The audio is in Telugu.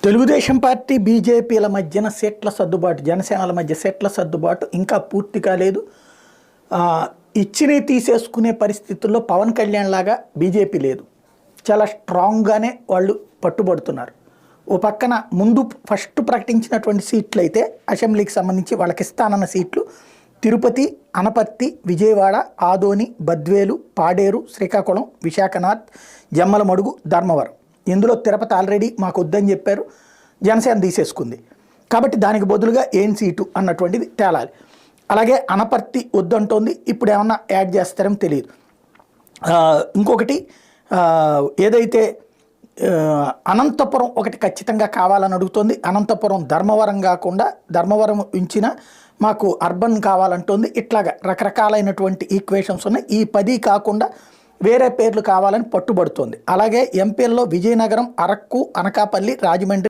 తెలుగుదేశం పార్టీ బీజేపీల మధ్యన సీట్ల సర్దుబాటు, జనసేనల మధ్య సీట్ల సర్దుబాటు ఇంకా పూర్తి కాలేదు. ఇచ్చినవి తీసేసుకునే పరిస్థితుల్లో పవన్ కళ్యాణ్ లాగా బీజేపీ లేదు. చాలా స్ట్రాంగ్గానే వాళ్ళు పట్టుబడుతున్నారు. ఓ పక్కన ముందు ఫస్ట్ ప్రకటించినటువంటి సీట్లు అయితే అసెంబ్లీకి సంబంధించి వాళ్ళకి ఇస్తానన్న సీట్లు తిరుపతి, అనపర్తి, విజయవాడ, ఆదోని, బద్వేలు, పాడేరు, శ్రీకాకుళం, విశాఖనాథ్, జమ్మలమడుగు, ధర్మవరం. ఇందులో తిరుపతి ఆల్రెడీ మాకు వద్దని చెప్పారు, జనసేన తీసేసుకుంది. కాబట్టి దానికి బదులుగా ఏం సీటు అన్నటువంటిది తేలాలి. అలాగే అనపర్తి వద్దంటోంది, ఇప్పుడు ఏమన్నా యాడ్ చేస్తారని తెలియదు. ఇంకొకటి ఏదైతే అనంతపురం ఒకటి ఖచ్చితంగా కావాలని అడుగుతోంది. అనంతపురం ధర్మవరం కాకుండా ధర్మవరం ఉంచిన మాకు అర్బన్ కావాలంటోంది. ఇట్లాగా రకరకాలైనటువంటి ఈక్వేషన్స్ ఉన్నాయి. ఈ 10 కాకుండా వేరే పేర్లు కావాలని పట్టుబడుతోంది. అలాగే ఎంపీల్లో విజయనగరం, అరకు, అనకాపల్లి, రాజమండ్రి